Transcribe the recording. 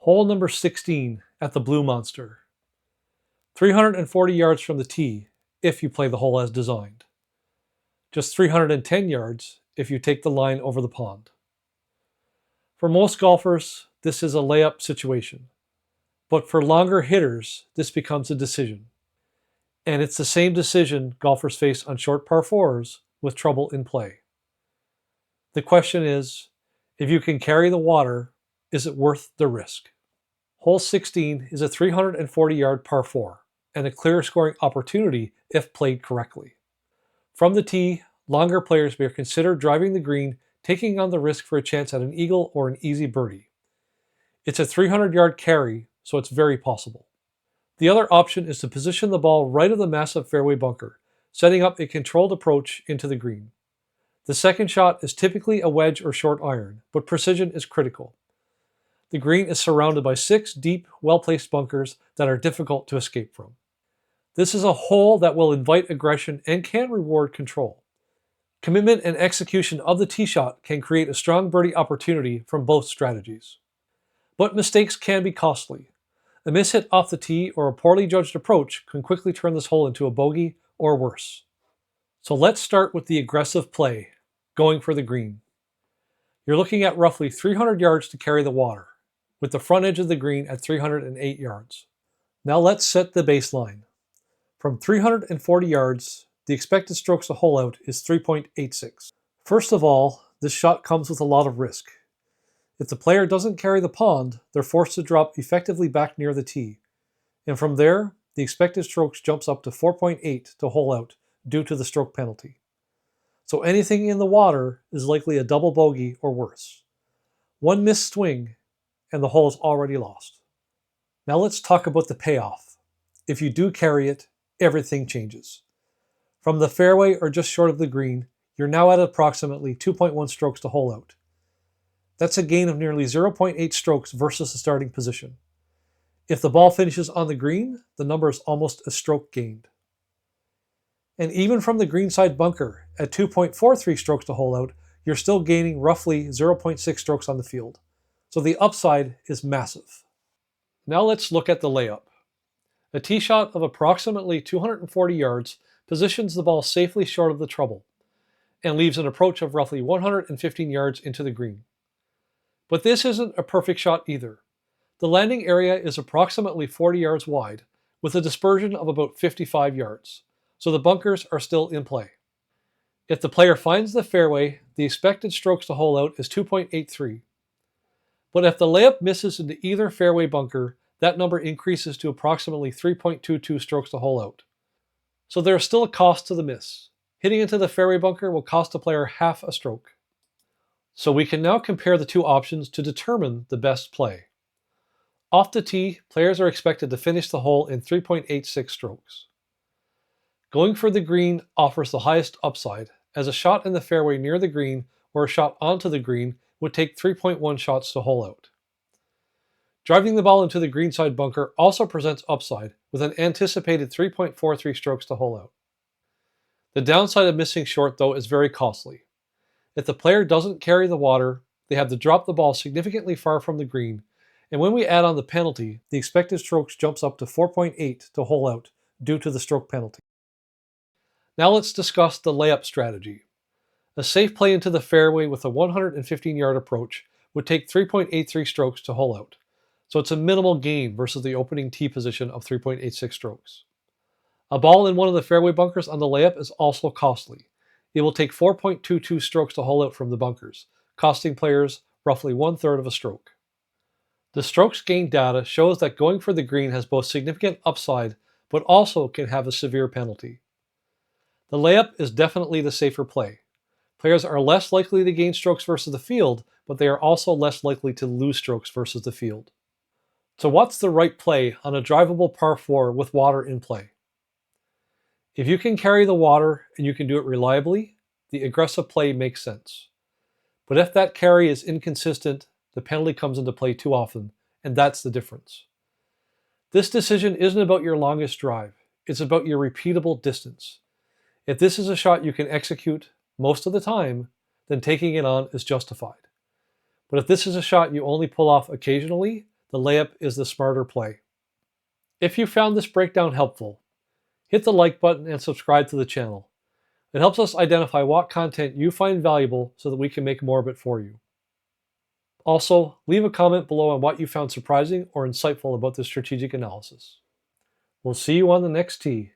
Hole number 16 at the Blue Monster. 340 yards from the tee if you play the hole as designed. Just 310 yards if you take the line over the pond. For most golfers, this is a layup situation. But for longer hitters, this becomes a decision. And it's the same decision golfers face on short par 4s with trouble in play. The question is, if you can carry the water, is it worth the risk? Hole 16 is a 340-yard par 4 and a clear scoring opportunity if played correctly. From the tee, longer players may consider driving the green, taking on the risk for a chance at an eagle or an easy birdie. It's a 300-yard carry, so it's very possible. The other option is to position the ball right of the massive fairway bunker, setting up a controlled approach into the green. The second shot is typically a wedge or short iron, but precision is critical. The green is surrounded by 6 deep, well-placed bunkers that are difficult to escape from. This is a hole that will invite aggression and can reward control. Commitment and execution of the tee shot can create a strong birdie opportunity from both strategies. But mistakes can be costly. A mishit off the tee or a poorly judged approach can quickly turn this hole into a bogey or worse. So let's start with the aggressive play, going for the green. You're looking at roughly 300 yards to carry the water, with the front edge of the green at 308 yards. Now let's set the baseline. From 340 yards, the expected strokes to hole out is 3.86. First of all, this shot comes with a lot of risk. If the player doesn't carry the pond, they're forced to drop effectively back near the tee. And from there, the expected strokes jumps up to 4.8 to hole out due to the stroke penalty. So anything in the water is likely a double bogey or worse. One missed swing, and the hole is already lost. Now let's talk about the payoff. If you do carry it, everything changes. From the fairway or just short of the green, you're now at approximately 2.1 strokes to hole out. That's a gain of nearly 0.8 strokes versus the starting position. If the ball finishes on the green, the number is almost a stroke gained. And even from the greenside bunker, at 2.43 strokes to hole out, you're still gaining roughly 0.6 strokes on the field. So the upside is massive. Now let's look at the layup. A tee shot of approximately 240 yards positions the ball safely short of the trouble and leaves an approach of roughly 115 yards into the green. But this isn't a perfect shot either. The landing area is approximately 40 yards wide with a dispersion of about 55 yards, so the bunkers are still in play. If the player finds the fairway, the expected strokes to hole out is 2.83. But if the layup misses into either fairway bunker, that number increases to approximately 3.22 strokes to hole out. So there is still a cost to the miss. Hitting into the fairway bunker will cost the player half a stroke. So we can now compare the two options to determine the best play. Off the tee, players are expected to finish the hole in 3.86 strokes. Going for the green offers the highest upside, as a shot in the fairway near the green or a shot onto the green would take 3.1 shots to hole out. Driving the ball into the greenside bunker also presents upside, with an anticipated 3.43 strokes to hole out. The downside of missing short, though, is very costly. If the player doesn't carry the water, they have to drop the ball significantly far from the green, and when we add on the penalty, the expected strokes jumps up to 4.8 to hole out due to the stroke penalty. Now let's discuss the layup strategy. A safe play into the fairway with a 115-yard approach would take 3.83 strokes to hole out, so it's a minimal gain versus the opening tee position of 3.86 strokes. A ball in one of the fairway bunkers on the layup is also costly. It will take 4.22 strokes to hole out from the bunkers, costing players roughly 1/3 of a stroke. The strokes gained data shows that going for the green has both significant upside, but also can have a severe penalty. The layup is definitely the safer play. Players are less likely to gain strokes versus the field, but they are also less likely to lose strokes versus the field. So what's the right play on a drivable par 4 with water in play? If you can carry the water and you can do it reliably, the aggressive play makes sense. But if that carry is inconsistent, the penalty comes into play too often, and that's the difference. This decision isn't about your longest drive, it's about your repeatable distance. If this is a shot you can execute most of the time, then taking it on is justified. But if this is a shot you only pull off occasionally, the layup is the smarter play. If you found this breakdown helpful, hit the like button and subscribe to the channel. It helps us identify what content you find valuable so that we can make more of it for you. Also, leave a comment below on what you found surprising or insightful about this strategic analysis. We'll see you on the next tee.